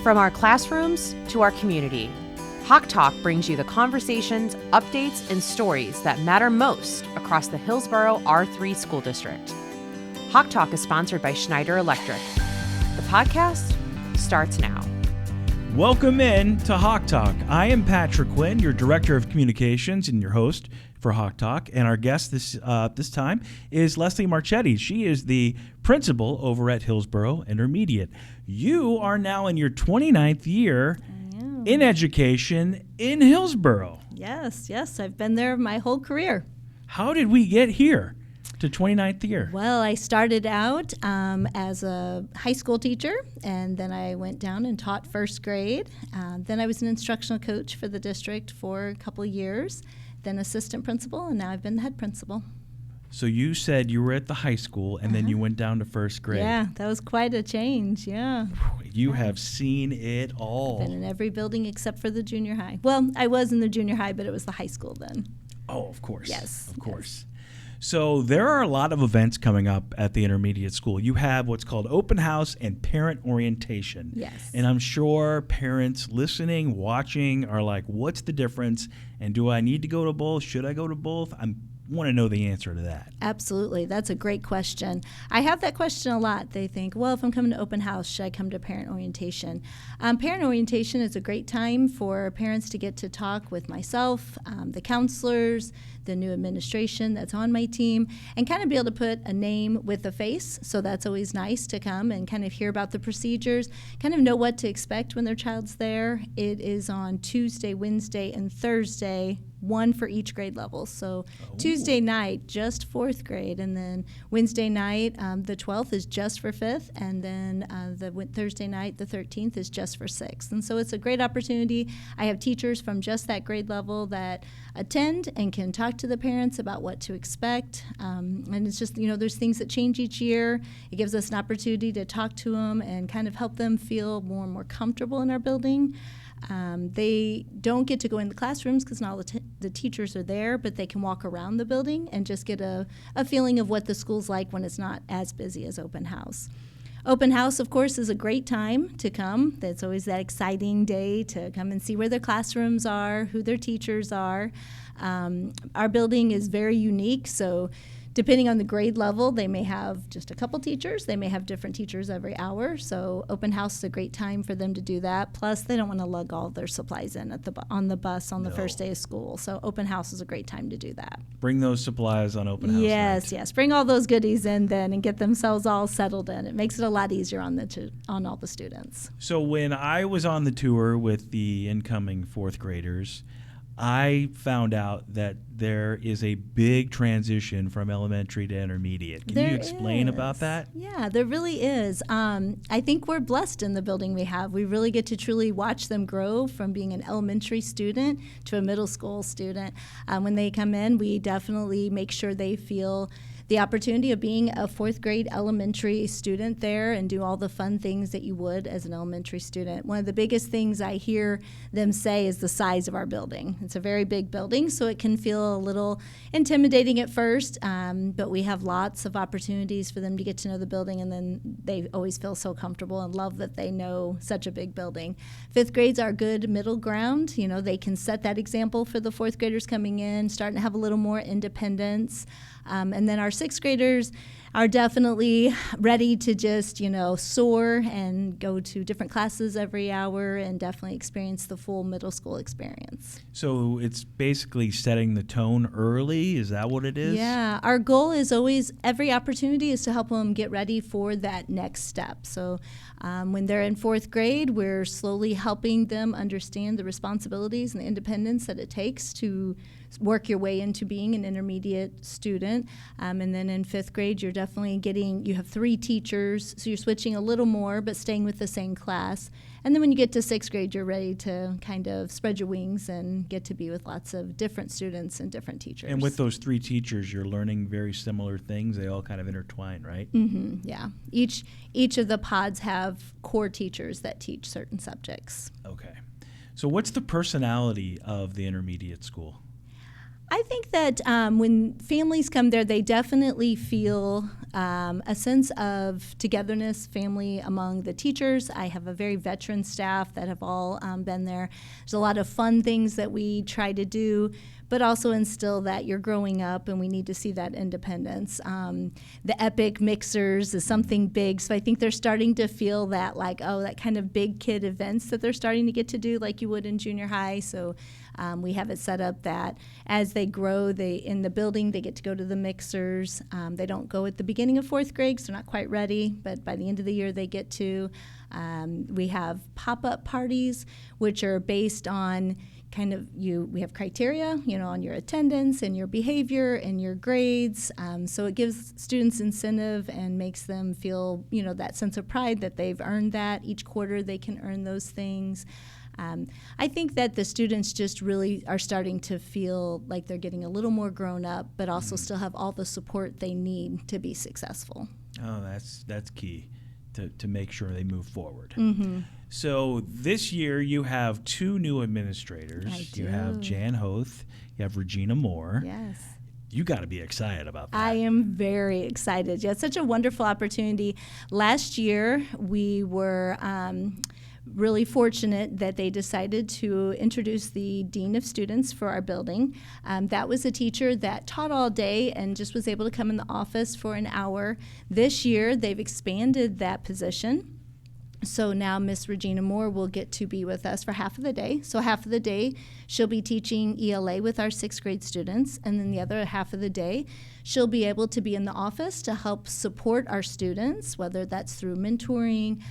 From our classrooms to our community, Hawk Talk brings you the conversations, updates, and stories that matter most across the Hillsboro R3 School District. Hawk Talk is sponsored by Schneider Electric. The podcast starts now. Welcome in to Hawk Talk. I am Patrick Quinn, your Director of Communications and your host for Hawk Talk. And our guest this time is Leslie Marchetti. She is the principal over at Hillsboro Intermediate. You are now in your 29th year in education in Hillsboro. Yes. I've been there my whole career. How did we get here to 29th year? Well, I started out as a high school teacher, and then I went down and taught first grade. Then I was an instructional coach for the district for a couple of years, then assistant principal, and now I've been the head principal. So you said you were at the high school, and then you went down to first grade. Yeah, that was quite a change, yeah. You have seen it all. I've been in every building except for the junior high. Well, I was in the junior high, but it was the high school then. Oh, of course. Yes. Of course. So there are a lot of events coming up at the intermediate school. You have what's called open house and parent orientation. Yes. And I'm sure parents listening, watching are like, what's the difference? And do I need to go to both? Should I go to both? I want to know the answer to that. Absolutely. That's a great question. I have that question a lot. They think, well, if I'm coming to open house, should I come to parent orientation? Parent orientation is a great time for parents to get to talk with myself, the counselors, the new administration that's on my team, and kind of be able to put a name with a face. So that's always nice to come and kind of hear about the procedures, kind of know what to expect when their child's there. It is on Tuesday, Wednesday, and Thursday, one for each grade level. So Tuesday night, just fourth grade, and then Wednesday night, the 12th is just for fifth, and then the Thursday night, the 13th, is just for sixth. And so it's a great opportunity. I have teachers from just that grade level that attend and can talk to the parents about what to expect. And it's just, there's things that change each year. It gives us an opportunity to talk to them and kind of help them feel more and more comfortable in our building. They don't get to go in the classrooms because not all the teachers are there, but they can walk around the building and just get a feeling of what the school's like when it's not as busy as open house. Open house, of course, is a great time to come. It's always that exciting day to come and see where their classrooms are, who their teachers are. Our building is very unique, so depending on the grade level, they may have just a couple teachers. They may have different teachers every hour. So open house is a great time for them to do that. Plus, they don't want to lug all their supplies in on the bus on the first day of school. So open house is a great time to do that. Bring those supplies on open house night. Yes. Bring all those goodies in then and get themselves all settled in. It makes it a lot easier on all the students. So when I was on the tour with the incoming fourth graders, I found out that there is a big transition from elementary to intermediate. Can you explain about that? Yeah, there really is. I think we're blessed in the building we have. We really get to truly watch them grow from being an elementary student to a middle school student. When they come in, we definitely make sure they feel the opportunity of being a fourth grade elementary student there and do all the fun things that you would as an elementary student. One of the biggest things I hear them say is the size of our building. It's a very big building, so it can feel a little intimidating at first, but we have lots of opportunities for them to get to know the building, and then they always feel so comfortable and love that they know such a big building. Fifth grade's our good middle ground. They can set that example for the fourth graders coming in, starting to have a little more independence. And then our sixth graders are definitely ready to just, soar and go to different classes every hour and definitely experience the full middle school experience. So it's basically setting the tone early? Is that what it is? Yeah. Our goal is always, every opportunity is to help them get ready for that next step. So when they're in fourth grade, we're slowly helping them understand the responsibilities and the independence that it takes to work your way into being an intermediate student. And then in fifth grade, you're definitely you have 3 teachers, so you're switching a little more, but staying with the same class. And then when you get to sixth grade, you're ready to kind of spread your wings and get to be with lots of different students and different teachers. And with those 3 teachers, you're learning very similar things. They all kind of intertwine, right? Mm-hmm, yeah. Each of the pods have core teachers that teach certain subjects. Okay. So what's the personality of the intermediate school? I think that when families come there, they definitely feel a sense of togetherness, family among the teachers. I have a very veteran staff that have all been there. There's a lot of fun things that we try to do, but also instill that you're growing up and we need to see that independence. The epic mixers is something big, so I think they're starting to feel that that kind of big kid events that they're starting to get to do like you would in junior high. So we have it set up that as they grow, in the building, they get to go to the mixers. They don't go at the beginning of fourth grade, so they're not quite ready, but by the end of the year they get to. We have pop-up parties, which are based on we have criteria, on your attendance and your behavior and your grades. So it gives students incentive and makes them feel, that sense of pride that they've earned that. Each quarter they can earn those things. I think that the students just really are starting to feel like they're getting a little more grown up, but also still have all the support they need to be successful. Oh, that's key to make sure they move forward. Mm-hmm. So this year you have 2 new administrators. I do. You have Jan Hoth, you have Regina Moore. Yes. You got to be excited about that. I am very excited. Yeah, it's such a wonderful opportunity. Last year we were really fortunate that they decided to introduce the Dean of Students for our building. That was a teacher that taught all day and just was able to come in the office for an hour. This year, they've expanded that position. So now Miss Regina Moore will get to be with us for half of the day. So half of the day, she'll be teaching ELA with our 6th grade students, and then the other half of the day, she'll be able to be in the office to help support our students, whether that's through mentoring,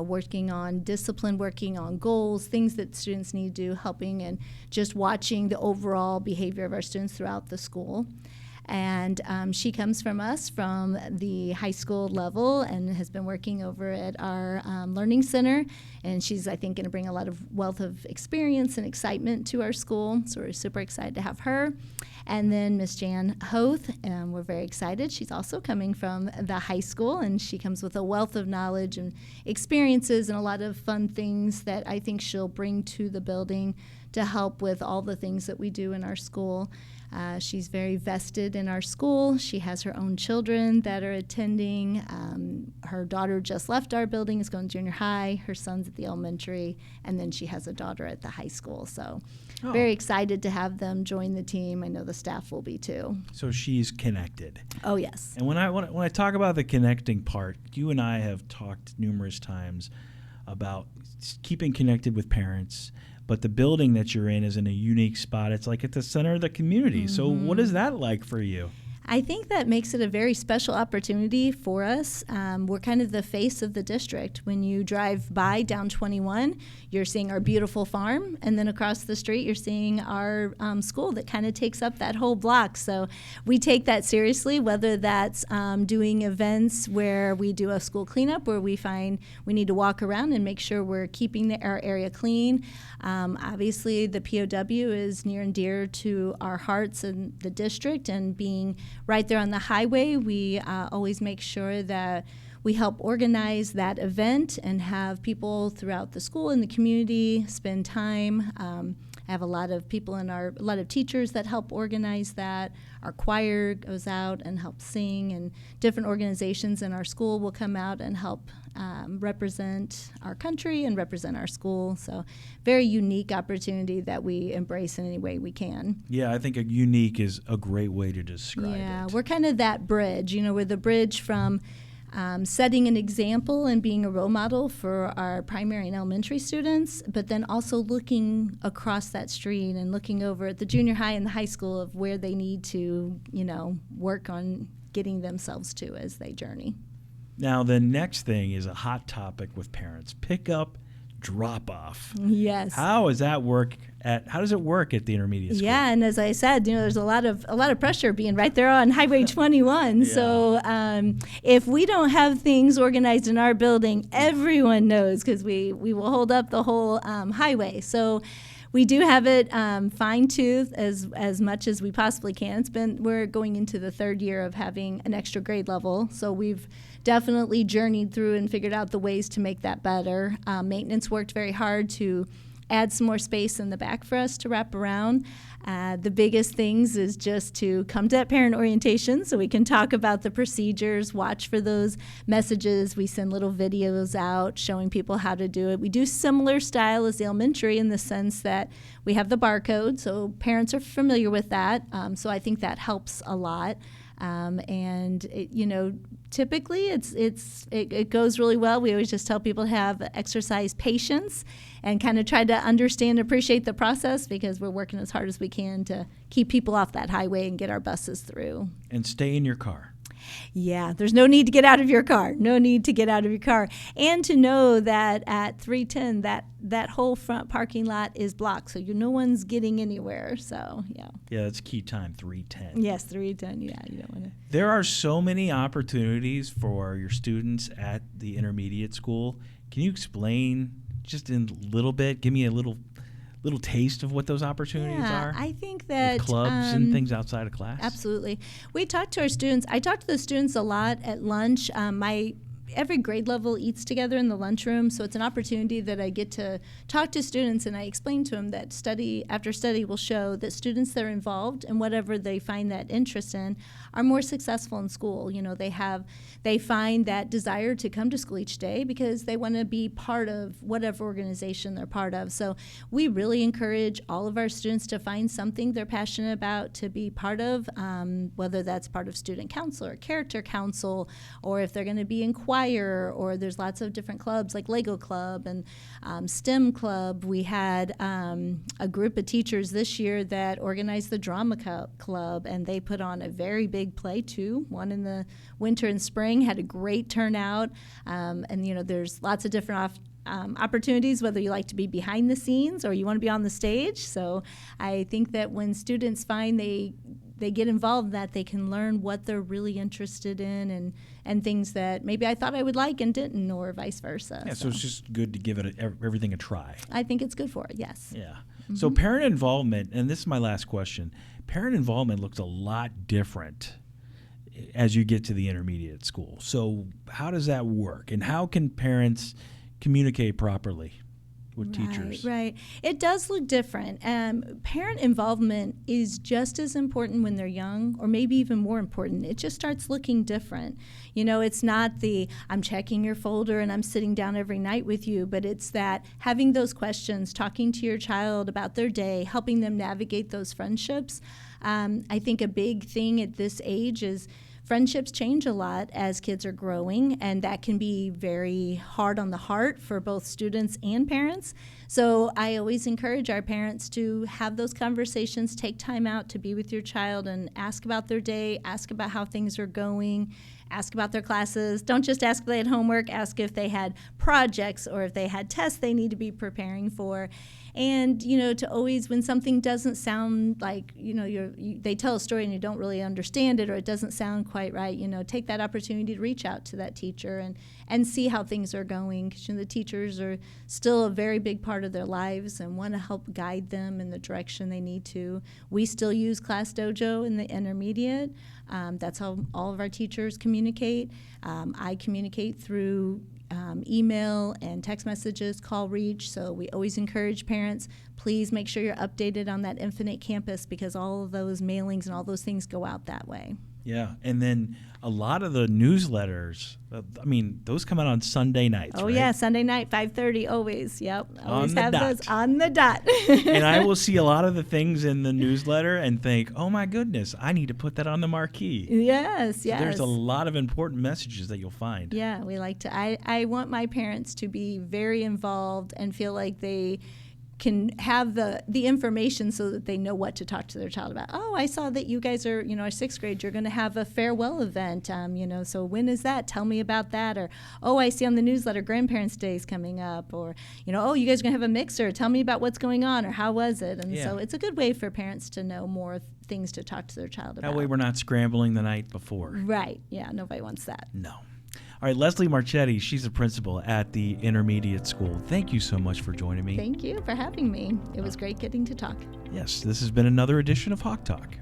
working on discipline, working on goals, things that students need to do, helping and just watching the overall behavior of our students throughout the school. And she comes from us from the high school level and has been working over at our learning center. And she's, I think, going to bring a lot of wealth of experience and excitement to our school. So we're super excited to have her. And then Miss Jan Hoth, we're very excited. She's also coming from the high school, and she comes with a wealth of knowledge and experiences and a lot of fun things that I think she'll bring to the building to help with all the things that we do in our school. She's very vested in our school. She has her own children that are attending. Her daughter just left our building, is going to junior high. Her son's at the elementary, and then she has a daughter at the high school. So very excited to have them join the team. I know the staff will be too. So she's connected. Oh, yes. And when I talk about the connecting part, you and I have talked numerous times about keeping connected with parents. But the building that you're in is in a unique spot. It's like at the center of the community. Mm-hmm. So what is that like for you? I think that makes it a very special opportunity for us. We're kind of the face of the district. When you drive by down 21, you're seeing our beautiful farm, and then across the street, you're seeing our school that kind of takes up that whole block. So we take that seriously, whether that's doing events where we do a school cleanup, where we find we need to walk around and make sure we're keeping our area clean. Obviously, the POW is near and dear to our hearts and the district, and being right there on the highway, we always make sure that we help organize that event and have people throughout the school and the community spend time. I have a lot of people a lot of teachers that help organize that. Our choir goes out and helps sing, and different organizations in our school will come out and help represent our country and represent our school. So very unique opportunity that we embrace in any way we can. Yeah, I think unique is a great way to describe it. Yeah, we're kind of that bridge. We're the bridge from setting an example and being a role model for our primary and elementary students, but then also looking across that street and looking over at the junior high and the high school of where they need to, work on getting themselves to as they journey. Now, the next thing is a hot topic with parents: pick up, drop off. Yes. How does it work at the intermediate school? Yeah, and as I said, there's a lot of pressure being right there on Highway 21. Yeah. So if we don't have things organized in our building, everyone knows, because we will hold up the whole highway. So we do have it fine-toothed as much as we possibly can. We're going into the 3rd year of having an extra grade level, so we've definitely journeyed through and figured out the ways to make that better. Maintenance worked very hard to add some more space in the back for us to wrap around. The biggest things is just to come to that parent orientation so we can talk about the procedures, watch for those messages. We send little videos out showing people how to do it. We do similar style as the elementary in the sense that we have the barcode, so parents are familiar with that. So I think that helps a lot. Typically it goes really well. We always just tell people to have exercise patience and kind of try to understand and appreciate the process, because we're working as hard as we can to keep people off that highway and get our buses through. And stay in your car. Yeah, there's no need to get out of your car. No need to get out of your car. And to know that at 310, that whole front parking lot is blocked, so no one's getting anywhere. So, yeah. Yeah, that's key time, 310. Yes, 310. Yeah, you don't want to. There are so many opportunities for your students at the intermediate school. Can you explain just in a little bit, give me a little taste of what those opportunities are? I think that with clubs and things outside of class. Absolutely. We talk to our students. I talk to the students a lot at lunch. Every grade level eats together in the lunchroom, so it's an opportunity that I get to talk to students, and I explain to them that study after study will show that students that are involved in whatever they find that interest in are more successful in school. They find that desire to come to school each day because they want to be part of whatever organization they're part of. So we really encourage all of our students to find something they're passionate about to be part of, whether that's part of student council or character council, or if they're going to be in choir, or there's lots of different clubs like Lego Club and STEM Club. We had a group of teachers this year that organized the Drama Club, and they put on a very big play too, one in the winter and spring, had a great turnout. There's lots of different opportunities, whether you like to be behind the scenes or you want to be on the stage. So I think that when students find they get involved in that, they can learn what they're really interested in and things that maybe I thought I would like and didn't, or vice versa. Yeah, so it's just good to give it everything a try. I think it's good for it, yes. Yeah. Mm-hmm. So parent involvement, and this is my last question, parent involvement looks a lot different as you get to the intermediate school. So how does that work, and how can parents communicate properly with teachers? Right. It does look different. Parent involvement is just as important when they're young, or maybe even more important. It just starts looking different. It's not I'm checking your folder and I'm sitting down every night with you, but it's that having those questions, talking to your child about their day, helping them navigate those friendships. I think a big thing at this age is friendships change a lot as kids are growing, and that can be very hard on the heart for both students and parents. So I always encourage our parents to have those conversations, take time out to be with your child and ask about their day, ask about how things are going, ask about their classes. Don't just ask if they had homework, ask if they had projects or if they had tests they need to be preparing for. And, to always, when something doesn't sound like, they tell a story and you don't really understand it, or it doesn't sound quite right, take that opportunity to reach out to that teacher and see how things are going. Because the teachers are still a very big part of their lives and want to help guide them in the direction they need to. We still use Class Dojo in the intermediate. That's how all of our teachers communicate. I communicate through email and text messages, call, reach. So we always encourage parents, please make sure you're updated on that Infinite Campus, because all of those mailings and all those things go out that way. Yeah, and then a lot of the newsletters, those come out on Sunday nights, Oh, right? yeah, Sunday night, 5:30, always. Yep, always have dot. those on the dot. And I will see a lot of the things in the newsletter and think, oh my goodness, I need to put that on the marquee. Yes. So there's a lot of important messages that you'll find. Yeah, we like to. I want my parents to be very involved and feel like they can have the information so that they know what to talk to their child about. Oh, I saw that you guys are, our sixth grade, you're going to have a farewell event, so when is that? Tell me about that. Or, oh, I see on the newsletter Grandparents' Day is coming up. Or, oh, you guys are going to have a mixer. Tell me about what's going on, or how was it? And so it's a good way for parents to know more things to talk to their child about. That way we're not scrambling the night before. Right. Yeah, nobody wants that. No. All right, Leslie Marchetti, she's a principal at the intermediate school. Thank you so much for joining me. Thank you for having me. It was great getting to talk. Yes, this has been another edition of Hawk Talk.